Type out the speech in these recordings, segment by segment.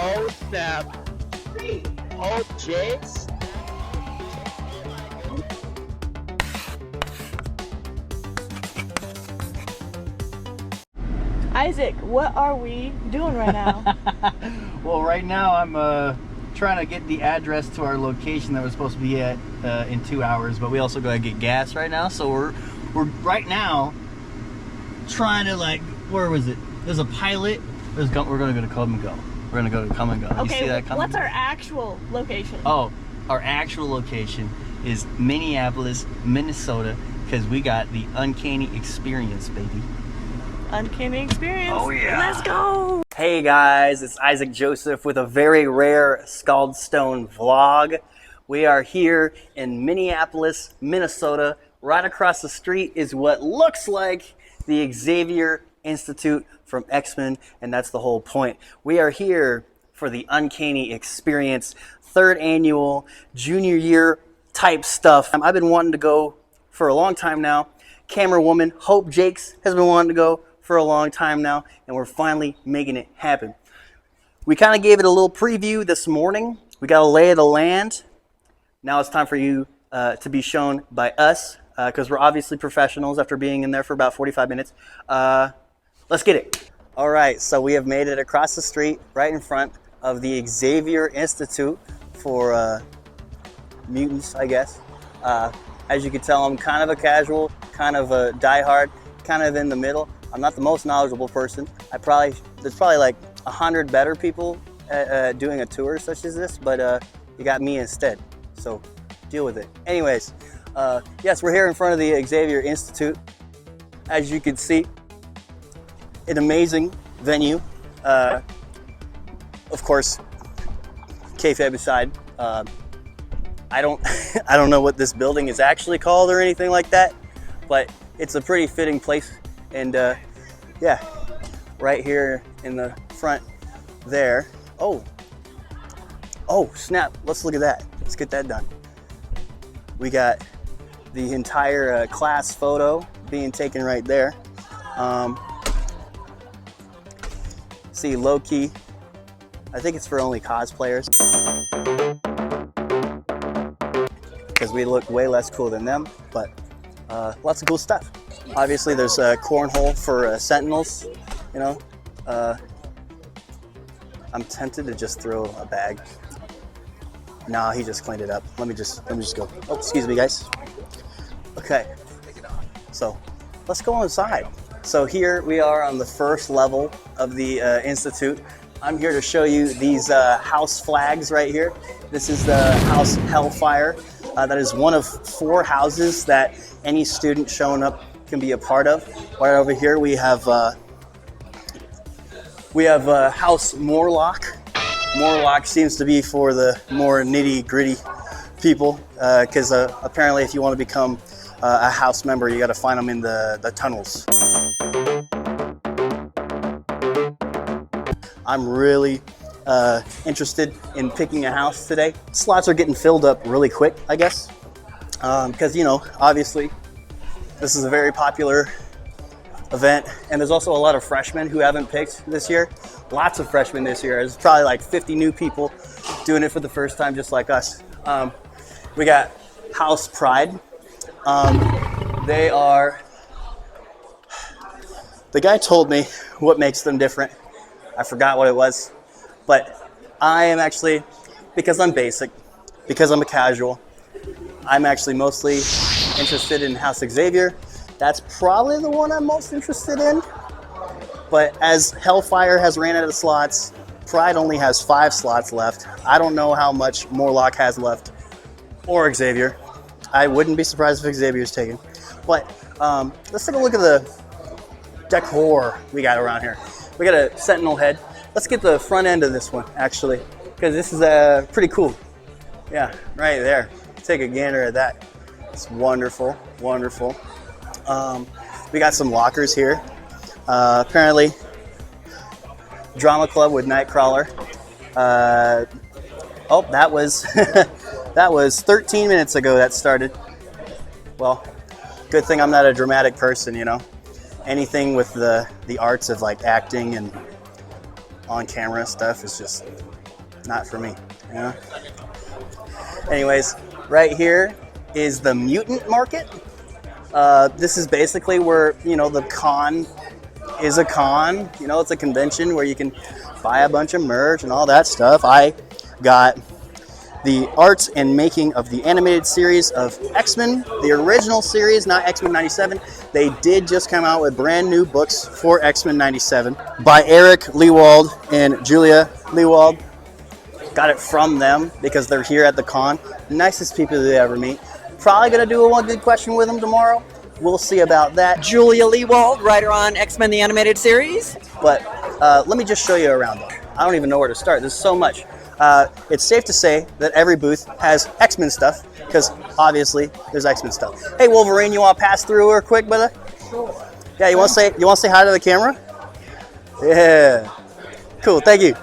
Oh snap. Oh Jace. Isaac, what are we doing right now? Well, right now I'm trying to get the address to our location that we're supposed to be at in 2 hours, but we also gotta get gas right now. So we're right now trying to, like, where was it? There's a pilot. We're gonna go to Come and Go. We're gonna go to Come and Go. Okay, you see that what's our actual location? Oh, our actual location is Minneapolis, Minnesota, because we got the Uncanny Experience, baby. Uncanny Experience. Oh yeah. Let's go. Hey guys, it's Isaac Joseph with a very rare Scaldstone vlog. We are here in Minneapolis, Minnesota. Right across the street is what looks like the Xavier Institute from X-Men, and that's the whole point. We are here for the Uncanny Experience, 3rd annual junior year type stuff. I've been wanting to go for a long time now. Camera woman Hope Jakes has been wanting to go for a long time now, and we're finally making it happen. We kind of gave it a little preview this morning. We got a lay of the land. Now it's time for you to be shown by us, because we're obviously professionals after being in there for about 45 minutes. Let's get it. All right, so we have made it across the street, right in front of the Xavier Institute for mutants, I guess. As you can tell, I'm kind of a casual, kind of a diehard, kind of in the middle. I'm not the most knowledgeable person. There's probably like 100 better people at doing a tour such as this, but you got me instead, so deal with it. Anyways, yes, we're here in front of the Xavier Institute. As you can see, an amazing venue. Of course, kayfabe aside, I don't know what this building is actually called or anything like that, but it's a pretty fitting place. And yeah, right here in the front there. Oh snap, let's look at that. Let's get that done. We got the entire class photo being taken right there. See, low key, I think it's for only cosplayers, because we look way less cool than them, but lots of cool stuff. Obviously, there's a cornhole for sentinels, you know. I'm tempted to just throw a bag. Nah, he just cleaned it up. Let me just go. Oh, excuse me, guys. Okay, so let's go inside. So here we are on the first level of the Institute. I'm here to show you these house flags right here. This is the House Hellfire. That is one of 4 houses that any student showing up can be a part of. Right over here we have House Morlock. Morlock seems to be for the more nitty-gritty people, because apparently if you want to become a house member, you got to find them in the tunnels. I'm really interested in picking a house today. Slots are getting filled up really quick, I guess, because, you know, obviously this is a very popular event, and there's also a lot of freshmen who haven't picked this year. Lots of freshmen this year. There's probably like 50 new people doing it for the first time, just like us. We got House Pride. They are, the guy told me what makes them different. I forgot what it was, but I am actually, because I'm basic, because I'm a casual, I'm actually mostly interested in House Xavier. That's probably the one I'm most interested in. But as Hellfire has ran out of slots, Pride only has 5 slots left. I don't know how much Morlock has left, or Xavier. I wouldn't be surprised if Xavier's taken. But let's take a look at the decor we got around here. We got a sentinel head. Let's get the front end of this one, actually, because this is pretty cool. Yeah, right there. Take a gander at that. It's wonderful, wonderful. We got some lockers here. Apparently, Drama Club with Nightcrawler. Oh, that was that was 13 minutes ago that started. Well, good thing I'm not a dramatic person, you know. Anything with the arts of like acting and on camera stuff is just not for me, you know? Anyways, right here is the mutant market. This is basically where, you know, the con is a con. You know, it's a convention where you can buy a bunch of merch and all that stuff. I got the art and making of the animated series of X-Men, the original series, not X-Men 97. They did just come out with brand new books for X-Men 97 by Eric Lewald and Julia Lewald. Got it from them because they're here at the con. Nicest people you ever meet. Probably gonna do a one good question with them tomorrow. We'll see about that. Julia Lewald, writer on X-Men the Animated Series. But let me just show you around though. I don't even know where to start. There's so much. It's safe to say that every booth has X-Men stuff because obviously there's X-Men stuff. Hey Wolverine, you want to pass through real quick, brother? Sure. Yeah, you want to say hi to the camera? Yeah. Cool. Thank you.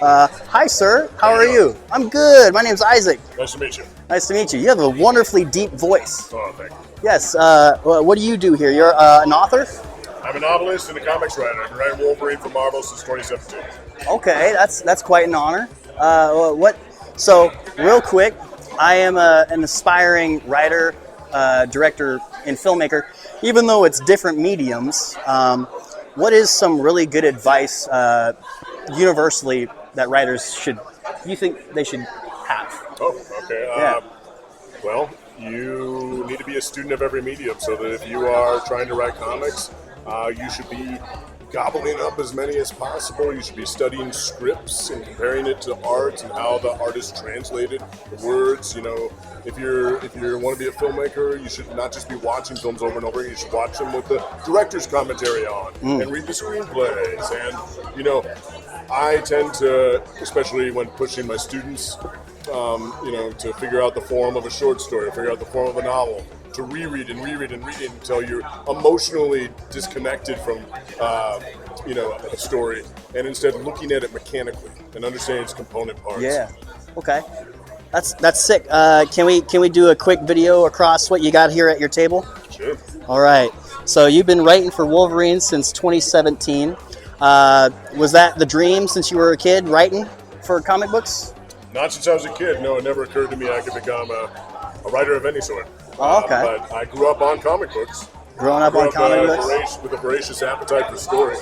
Hi, sir. How are you? I'm good. My name's Isaac. Nice to meet you. Nice to meet you. You have a wonderfully deep voice. Oh, thank you. Yes. What do you do here? You're an author? I'm a novelist and a comics writer. I've been writing Wolverine for Marvel since 2017. Okay, that's quite an honor. So, real quick, I am an aspiring writer, director, and filmmaker. Even though it's different mediums, what is some really good advice universally that writers you think they should have? Oh, okay. Yeah. Well, you need to be a student of every medium, so that if you are trying to write comics, you should be gobbling up as many as possible. You should be studying scripts and comparing it to art and how the art is translated, the words. You know, if you want to be a filmmaker, you should not just be watching films over and over again. You should watch them with the director's commentary on and read the screenplays. And, you know, I tend to, especially when pushing my students, to figure out the form of a short story, figure out the form of a novel, to reread and reread and read it until you're emotionally disconnected from, a story, and instead looking at it mechanically and understanding its component parts. Yeah. Okay. That's sick. Can we do a quick video across what you got here at your table? Sure. All right. So you've been writing for Wolverine since 2017. Was that the dream since you were a kid, writing for comic books? Not since I was a kid. No, it never occurred to me I could become a writer of any sort. Oh, okay. But I grew up on comic books. Growing up on comic books? With a voracious appetite for story.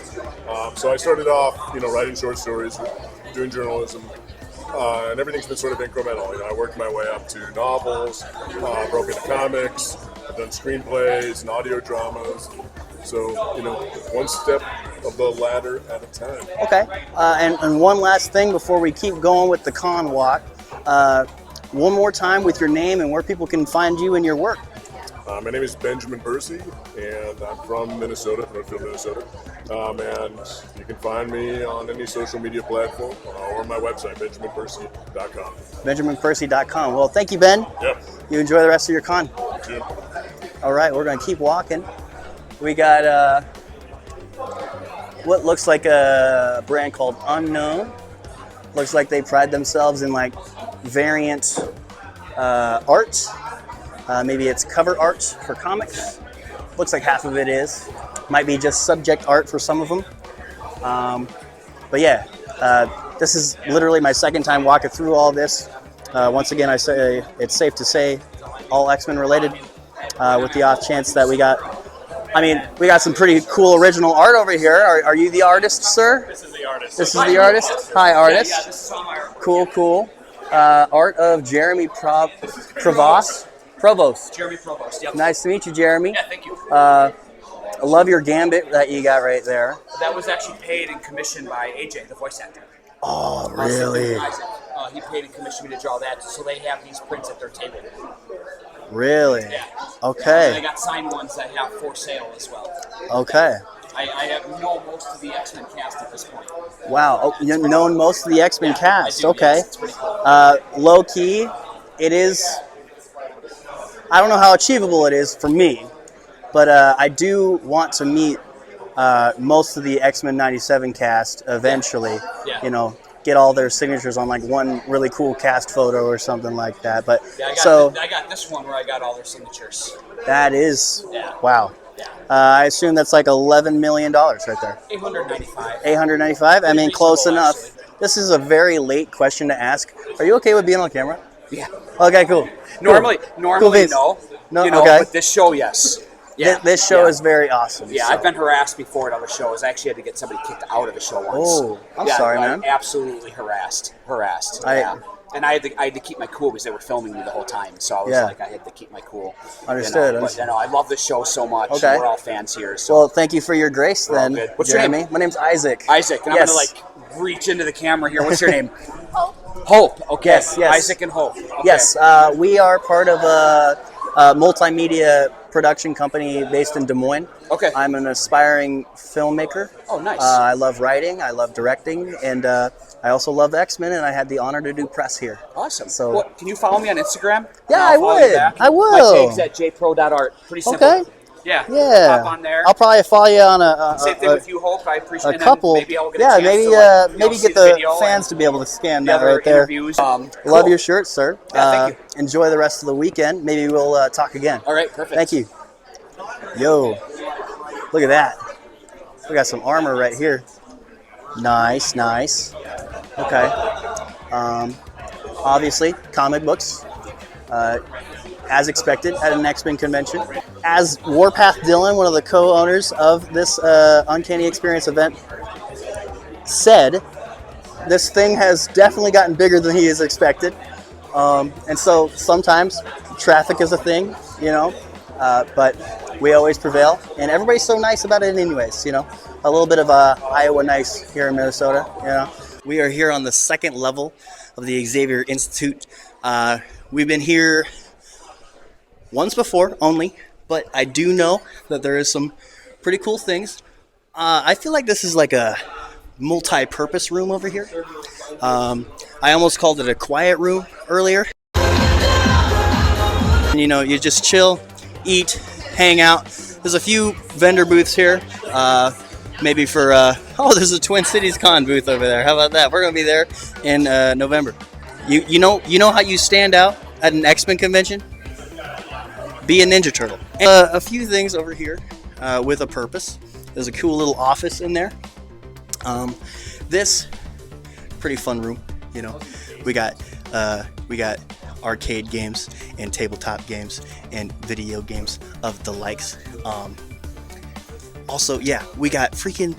So I started off, writing short stories, doing journalism, and everything's been sort of incremental. I worked my way up to novels, broke into comics, I've done screenplays and audio dramas. So, one step of the ladder at a time. Okay. And one last thing before we keep going with the con walk. One more time with your name and where people can find you and your work. My name is Benjamin Percy, and I'm from Minnesota, Northfield, Minnesota. And you can find me on any social media platform or my website, benjaminpercy.com. benjaminpercy.com. Well, thank you, Ben. Yep. You enjoy the rest of your con. Jim. All right, we're going to keep walking. We got what looks like a brand called Unknown. Looks like they pride themselves in like variant art. Maybe it's cover art for comics. Looks like half of it is. Might be just subject art for some of them. But yeah, this is literally my second time walking through all this. Once again, I say it's safe to say all X-Men related, with the off chance that we got some pretty cool original art over here. Are you the artist, sir? This is the artist. This is the artist? Hi, artist. Yeah, this is all my art. Cool. Art of Jeremy Provost. Jeremy Provost, yep. Nice to meet you, Jeremy. Yeah, thank you. I love your gambit that you got right there. That was actually paid and commissioned by AJ, the voice actor. Oh, really? Isaac. He paid and commissioned me to draw that, so they have these prints at their table. Really? Yeah. Okay. And I got signed ones that have for sale as well. Okay. I know most of the X-Men cast at this point. Wow. Oh, you've known most of the X-Men cast. I do, Okay. yes, it's pretty cool. Low key, it is. I don't know how achievable it is for me, but I do want to meet most of the X-Men 97 cast eventually. Yeah. Get all their signatures on like one really cool cast photo or something like that. But I got this one where I got all their signatures. that is Yeah. wow. I assume that's like $11 million right there. 895. 895. I mean, close reasonable, enough. actually. This is a very late question to ask. Are you okay with being on camera? Yeah. Okay, cool. Normally, Cool beans. no. No, You know, okay. but this show, yes. Yeah. This show yeah. is very awesome. Yeah, so. I've been harassed before at other shows. I actually had to get somebody kicked out of the show once. Oh, I'm yeah, sorry, like, man. Absolutely harassed. Yeah. And I had to keep my cool because they were filming me the whole time. So I was Yeah. like, I had to keep my cool. Understood. But I love the show so much. Okay. We're all fans here. So Well, thank you for your grace We're all then. good. What's your Jeremy. name? My name's Isaac. Isaac, and Yes. I'm gonna reach into the camera here. What's your name? Hope. Okay. Yes, yes. Isaac and Hope. Okay. Yes, we are part of a multimedia production company based in Des Moines. Okay. I'm an aspiring filmmaker. Oh, nice. I love writing, I love directing, and I also love X-Men, and I had the honor to do press here. Awesome. So- Well, can you follow me on Instagram? Yeah, And I I'll follow you would. back. I will. My tape's at jpro.art. Pretty simple. Okay. Yeah. Yeah. Hop on there. I'll probably follow you on a Same thing with you, Hope. I appreciate a it. couple. Maybe I'll get a Yeah, chance maybe to, like, maybe see get the video fans and to be able to scan the that other right there. interviews. Love Cool. your shirt, sir. Yeah, thank you. Enjoy the rest of the weekend. Maybe we'll talk again. All right, perfect. Thank you. Yo, look at that. We got some armor right here. Nice, nice. Okay. Obviously, comic books. As expected at an X-Men convention. As Warpath Dylan, one of the co-owners of this Uncanny Experience event, said, this thing has definitely gotten bigger than he has expected. And so sometimes traffic is a thing, you know, but we always prevail. And everybody's so nice about it anyways, you know. A little bit of Iowa nice here in Minnesota, you know. We are here on the second level of the Xavier Institute. We've been here once before only, but I do know that there is some pretty cool things. I feel like this is like a multi-purpose room over here. I almost called it a quiet room earlier. And, you know, you just chill, eat, hang out. There's a few vendor booths here. Maybe for, there's a Twin Cities Con booth over there. How about that? We're going to be there in November. You know how you stand out at an X-Men convention? Be a Ninja Turtle. A few things over here with a purpose. There's a cool little office in there. This pretty fun room, you know. We got arcade games and tabletop games and video games of the likes. Also, yeah, we got freaking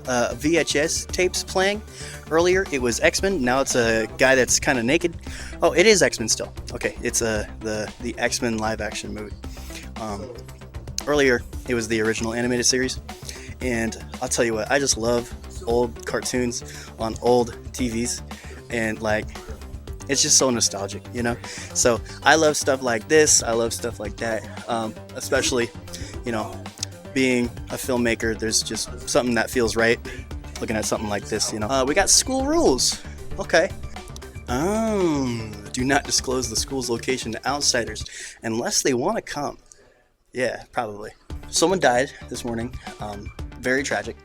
VHS tapes playing. Earlier it was X-Men, now it's a guy that's kind of naked. Oh, it is X-Men still. Okay, it's the X-Men live action movie. Earlier it was the original animated series, and I'll tell you what, I just love old cartoons on old TVs, and like, it's just so nostalgic, you know. So I love stuff like this, I love stuff like that, especially, you know, being a filmmaker, there's just something that feels right looking at something like this, you know. We got school rules. Okay. Do not disclose the school's location to outsiders unless they want to come. Yeah, probably. Someone died this morning. Very tragic.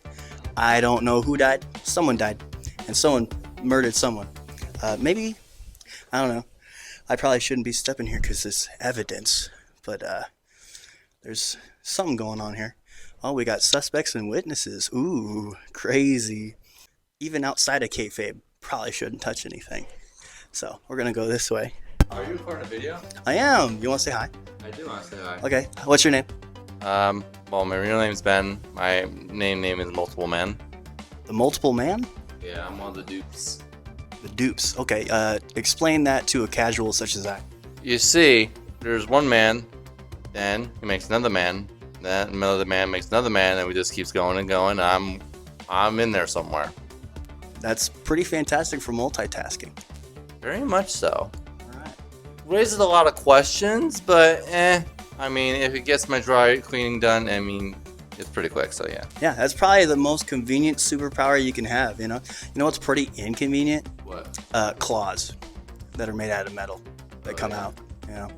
I don't know who died. Someone died. And someone murdered someone. Maybe, I don't know. I probably shouldn't be stepping here because it's evidence. But there's something going on here. Oh, we got suspects and witnesses. Ooh, crazy. Even outside of kayfabe, probably shouldn't touch anything. So we're gonna go this way. Are you recording a video? I am. You want to say hi? I do want to say hi. Okay. What's your name? Well, my real name's Ben. My name is Multiple Man. The Multiple Man? Yeah, I'm one of the dupes. The dupes. Okay. Explain that to a casual such as I. You see, there's one man, then he makes another man, then another man makes another man, and we just keeps going and going. I'm in there somewhere. That's pretty fantastic for multitasking. Very much so. Raises a lot of questions, but I mean, if it gets my dry cleaning done, I mean, it's pretty quick, so yeah. Yeah, that's probably the most convenient superpower you can have, you know? You know what's pretty inconvenient? What? Claws that are made out of metal that come out, you know?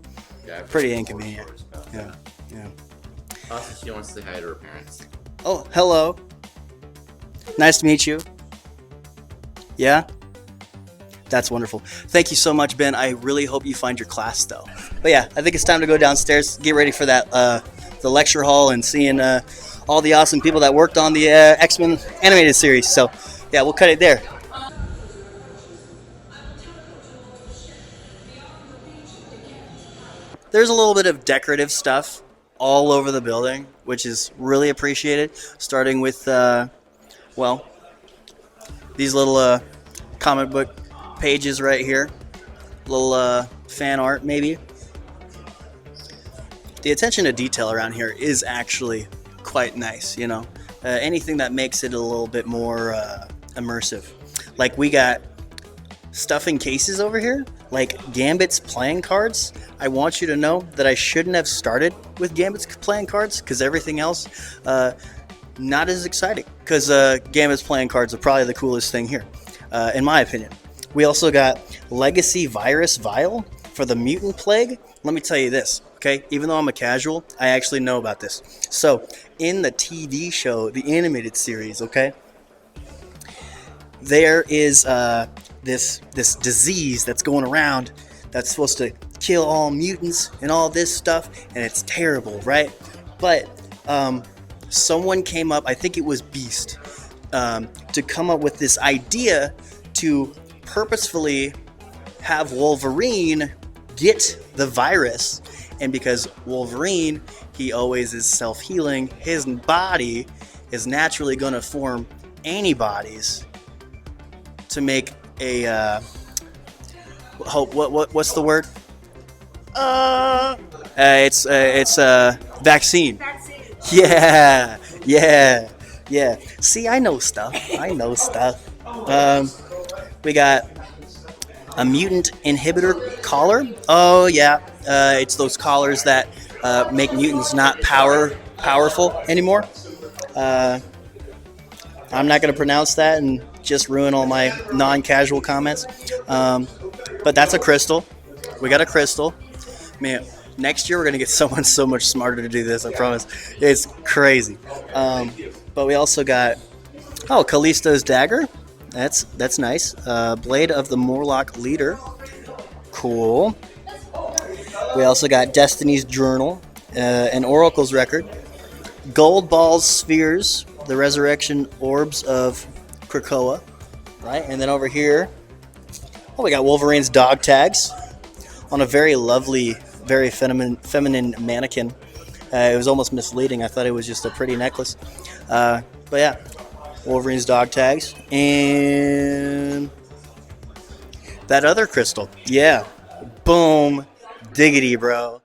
Yeah, Pretty inconvenient. Yeah, yeah. Also, she wants to say hi to her parents. Oh, hello. Nice to meet you. Yeah? That's wonderful. Thank you so much, Ben. I really hope you find your class, though. But yeah, I think it's time to go downstairs, get ready for that the lecture hall and seeing all the awesome people that worked on the X-Men animated series. So yeah, we'll cut it there. There's a little bit of decorative stuff all over the building, which is really appreciated. Starting with, well, these little comic book pages right here. Little fan art, maybe. The attention to detail around here is actually quite nice, you know. Anything that makes it a little bit more immersive. Like we got stuff in cases over here, like Gambit's playing cards. I want you to know that I shouldn't have started with Gambit's playing cards because everything else, not as exciting. Because Gambit's playing cards are probably the coolest thing here, in my opinion. We also got Legacy Virus Vial for the Mutant Plague. Let me tell you this, okay? Even though I'm a casual, I actually know about this. So, in the TV show, the animated series, okay, there is this disease that's going around that's supposed to kill all mutants and all this stuff, and it's terrible, right? But someone came up, I think it was Beast, to come up with this idea to purposefully have Wolverine get the virus. And because Wolverine, he always is self-healing, his body is naturally going to form antibodies to make a what's the word? It's a vaccine. Yeah. See, I know stuff. We got a mutant inhibitor collar. Oh yeah, it's those collars that make mutants not powerful anymore. I'm not going to pronounce that and just ruin all my non-casual comments. But that's a crystal. We got a crystal. Man, next year we're going to get someone so much smarter to do this, I promise. It's crazy. But we also got, Callisto's dagger. That's nice. Blade of the Morlock Leader. Cool. We also got Destiny's Journal, an Oracle's Record. Gold Balls Spheres, the Resurrection Orbs of Krakoa. Right, and then over here, we got Wolverine's dog tags on a very lovely, very feminine mannequin. It was almost misleading. I thought it was just a pretty necklace. But yeah, Wolverine's dog tags. And that other crystal. Yeah. Boom. Diggity, bro.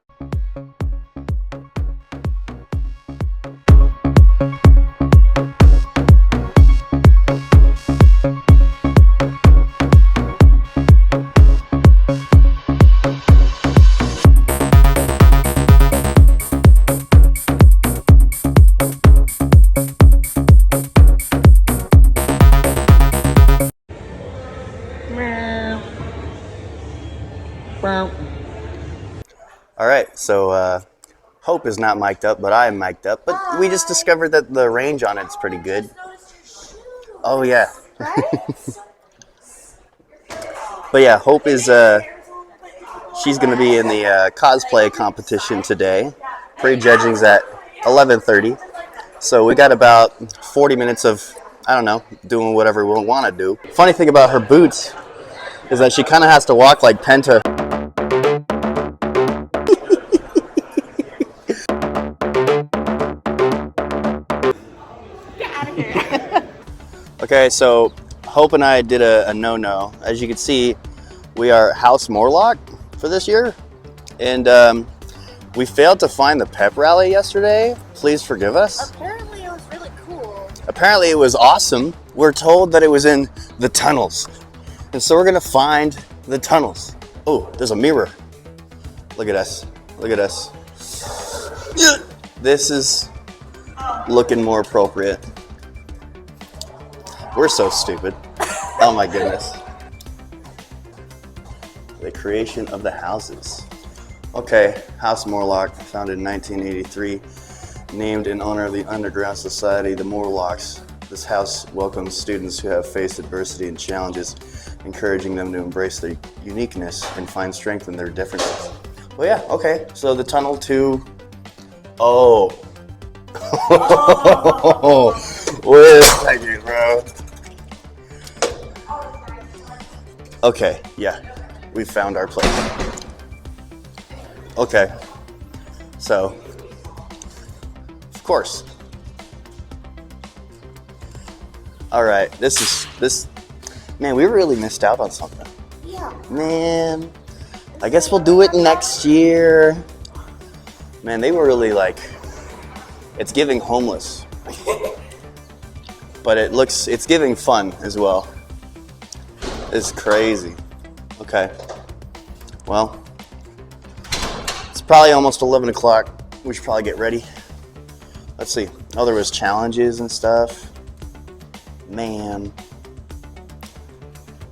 All right, so Hope is not mic'd up, but I am mic'd up. But we just discovered that the range on it's pretty good. Oh yeah. But yeah, Hope is she's gonna be in the cosplay competition today. Pre-judging's at 11:30, so we got about 40 minutes of, I don't know, doing whatever we want to do. Funny thing about her boots is that she kind of has to walk like Penta. Okay, so Hope and I did a no-no. As you can see, we are House Morlock for this year, and we failed to find the pep rally yesterday. Please forgive us. Apparently it was really cool. Apparently it was awesome. We're told that it was in the tunnels, and so we're gonna find the tunnels. Oh, there's a mirror. Look at us. Look at us. This is looking more appropriate. We're so stupid. Oh my goodness. The creation of the houses. Okay, House Morlock, founded in 1983, named in honor of the underground society, the Morlocks. This house welcomes students who have faced adversity and challenges, encouraging them to embrace their uniqueness and find strength in their differences. Well, yeah, okay, so the tunnel to Oh. Wait a second, bro. Okay, yeah. We found our place. Okay. So, of course. All right, this. Man, we really missed out on something. Yeah. Man, I guess we'll do it next year. Man, they were really like, it's giving homeless, but it's giving fun as well. It's crazy. Okay. Well, it's probably almost 11 o'clock. We should probably get ready. Let's see. Oh, there was challenges and stuff. Man.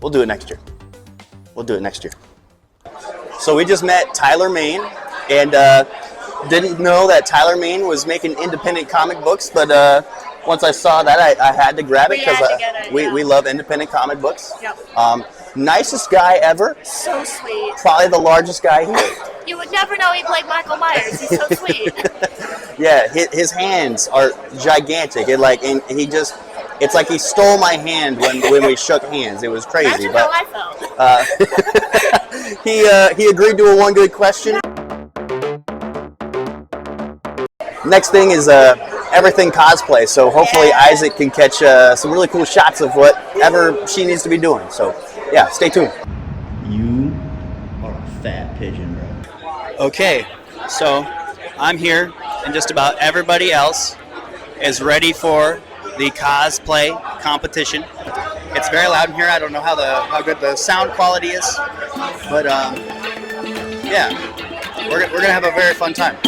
We'll do it next year. We'll do it next year. So we just met Tyler Main, and didn't know that Tyler Main was making independent comic books, but once I saw that, I had to grab it because we love independent comic books. Yep. Nicest guy ever. So sweet. Probably the largest guy here. You would never know he played Michael Myers. He's so sweet. Yeah, his hands are gigantic. It's like he stole my hand when we shook hands. It was crazy. Imagine but how I felt. he agreed to a one good question. Next thing is everything cosplay. So hopefully Isaac can catch some really cool shots of whatever she needs to be doing. So yeah, stay tuned. You are a fat pigeon, bro. Okay, so I'm here, and just about everybody else is ready for the cosplay competition. It's very loud in here. I don't know how good the sound quality is, but yeah, we're gonna have a very fun time.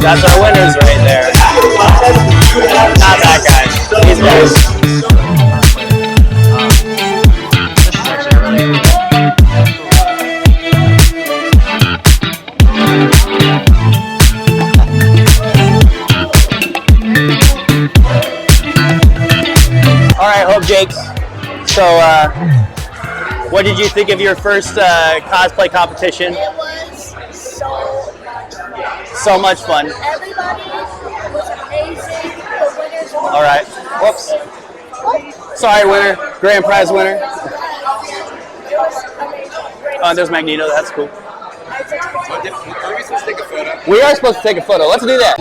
That's our winners right there. Not that guy. These guys. This is actually really cool. All right, Hope Jakes. So, what did you think of your first cosplay competition? It was So much fun. everybody was amazing. The winners were All right. Whoops. Sorry, winner. Grand prize winner. It was amazing. Great. Oh, there's Magneto. That's cool. Are we supposed to take a photo? We are supposed to take a photo. Let's do that.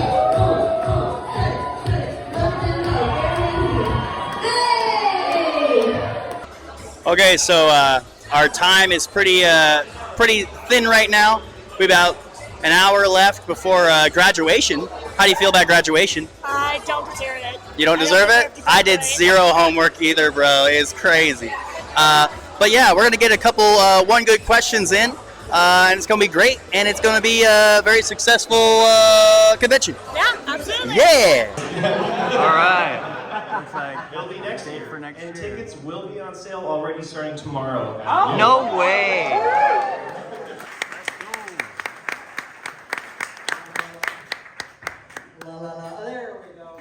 Okay, so our time is pretty thin right now. We have about an hour left before graduation. How do you feel about graduation? I don't deserve it. You don't deserve it? I did zero homework either, bro. It's crazy. But yeah, we're going to get a couple one good questions in, and it's going to be great, and it's going to be a very successful convention. Yeah, absolutely. Yeah! All right. It'll be next year. For next year. Tickets will be on sale already starting tomorrow. Oh. No way! There we go.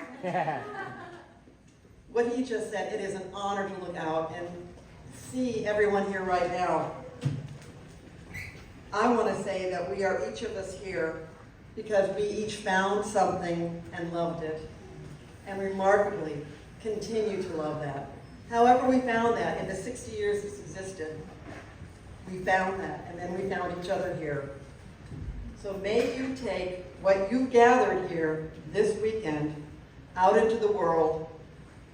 What he just said, it is an honor to look out and see everyone here right now. I want to say that we are each of us here because we each found something and loved it, and remarkably continue to love that. However we found that in the 60 years it's existed, we found that, and then we found each other here. So may you take what you've gathered here this weekend out into the world,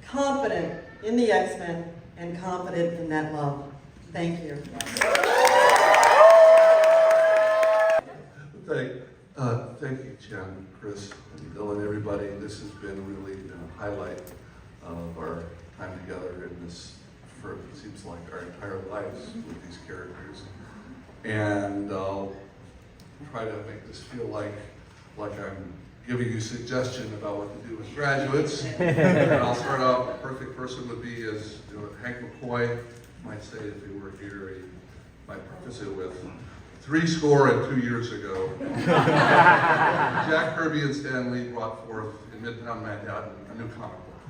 confident in the X-Men and confident in that love. Thank you. Thank you, Jen, Chris, and Dylan, everybody. This has been really a highlight of our time together in this, for it seems like our entire lives with these characters. And I'll try to make this feel like I'm giving you suggestion about what to do with graduates. And I'll start out, a perfect person would be as Hank McCoy might say if he were here, he might preface it with, 62 years ago, Jack Kirby and Stan Lee brought forth in Midtown Manhattan a new comic book,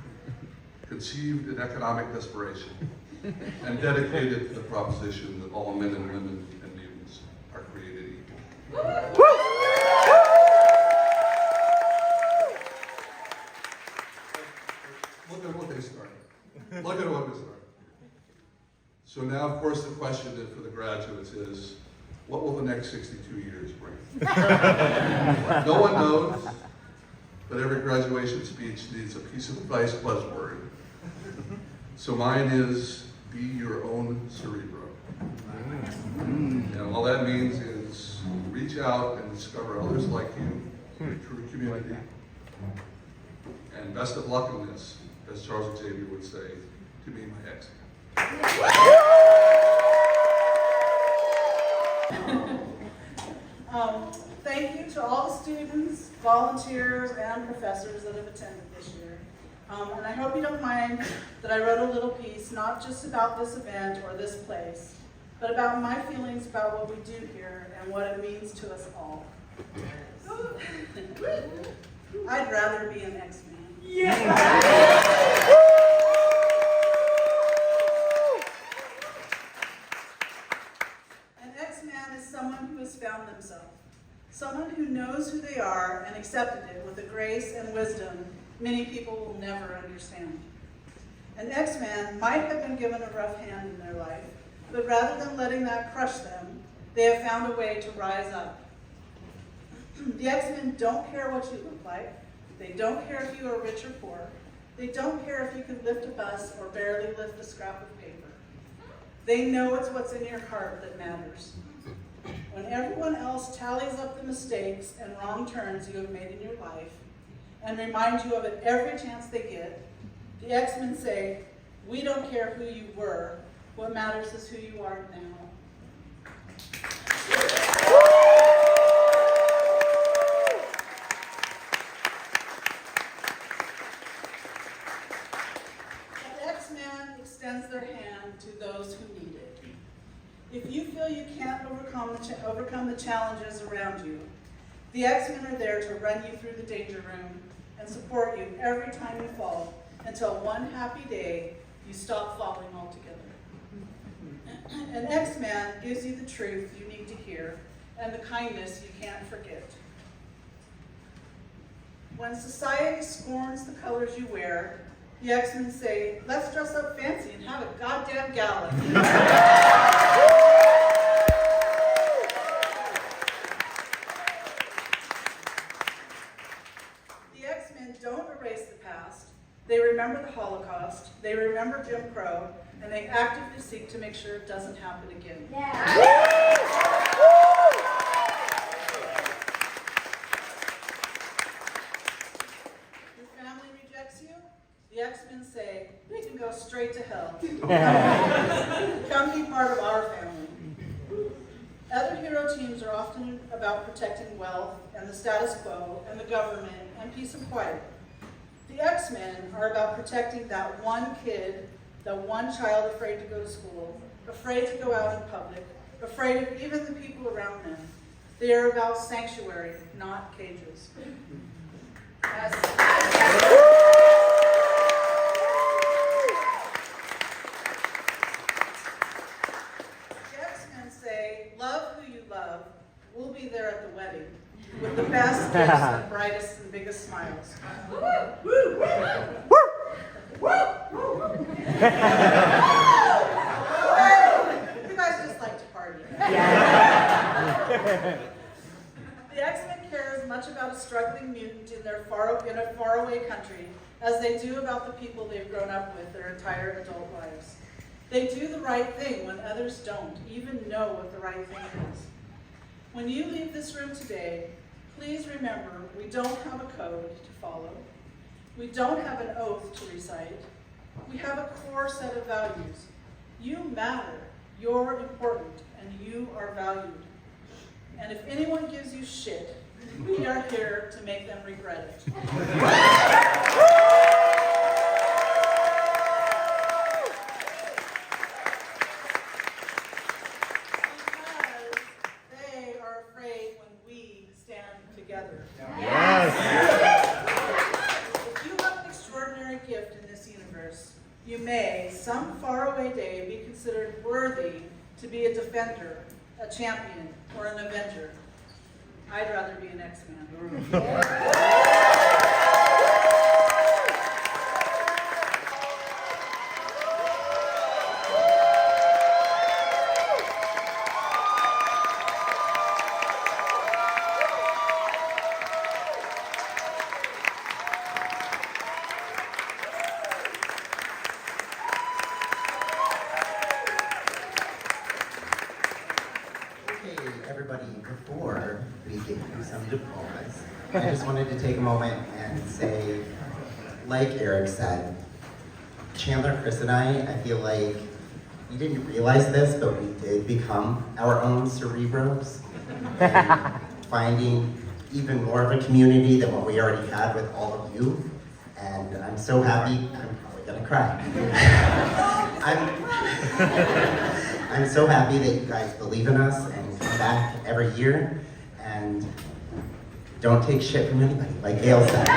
conceived in economic desperation, and dedicated to the proposition that all men and women and mutants are created equal. Look at what they started. Look at what we started. So now, of course, the question then for the graduates is, what will the next 62 years bring? No one knows, but every graduation speech needs a piece of advice buzzword. So mine is, be your own cerebro. And all that means is reach out and discover others like you, a true community. And best of luck in this, as Charles Xavier would say, to be my ex. Thank you to all the students, volunteers, and professors that have attended this year. And I hope you don't mind that I wrote a little piece, not just about this event or this place, but about my feelings about what we do here and what it means to us all. I'd rather be an X-Man. Yeah! An X-Man is someone who has found themselves. Someone who knows who they are and accepted it with a grace and wisdom many people will never understand. An X-Man might have been given a rough hand in their life, but rather than letting that crush them, they have found a way to rise up. The X-Men don't care what you look like. They don't care if you are rich or poor. They don't care if you can lift a bus or barely lift a scrap of paper. They know it's what's in your heart that matters. When everyone else tallies up the mistakes and wrong turns you have made in your life and remind you of it every chance they get, the X-Men say, we don't care who you were, what matters is who you are now. The X-Man extends their hand to those who need it. If you feel you can't overcome the challenges around you, the X-Men are there to run you through the danger room and support you every time you fall until one happy day you stop falling altogether. An X-Man gives you the truth you need to hear and the kindness you can't forget. When society scorns the colors you wear, the X-Men say, let's dress up fancy and have a goddamn gala. The X-Men don't erase the past. They remember the Holocaust, they remember Jim Crow, and they actively seek to make sure it doesn't happen again. Yeah. The X-Men say, we can go straight to hell. Come be part of our family. Other hero teams are often about protecting wealth and the status quo and the government and peace and quiet. The X-Men are about protecting that one kid, that one child afraid to go to school, afraid to go out in public, afraid of even the people around them. They are about sanctuary, not cages. Love who you love. We'll be there at the wedding with the best gifts and brightest and biggest smiles. You guys just like to party. The X-Men care as much about a struggling mutant in a faraway country as they do about the people they've grown up with their entire adult lives. They do the right thing when others don't even know what the right thing is. When you leave this room today, please remember we don't have a code to follow. We don't have an oath to recite. We have a core set of values. You matter, you're important, and you are valued. And if anyone gives you shit, we are here to make them regret it. Because they are afraid when we stand together. Yes. If you have an extraordinary gift in this universe, you may, some faraway day, be considered worthy to be a defender, a champion, or an avenger. I'd rather be an X-Man. Everybody, before we give you some diplomas, I just wanted to take a moment and say, like Eric said, Chandler, Chris, and I feel like we didn't realize this, but we did become our own Cerebros, and finding even more of a community than what we already had with all of you. And I'm so happy, I'm probably gonna cry. I'm so happy that you guys believe in us and come back every year and don't take shit from anybody, like Gail said.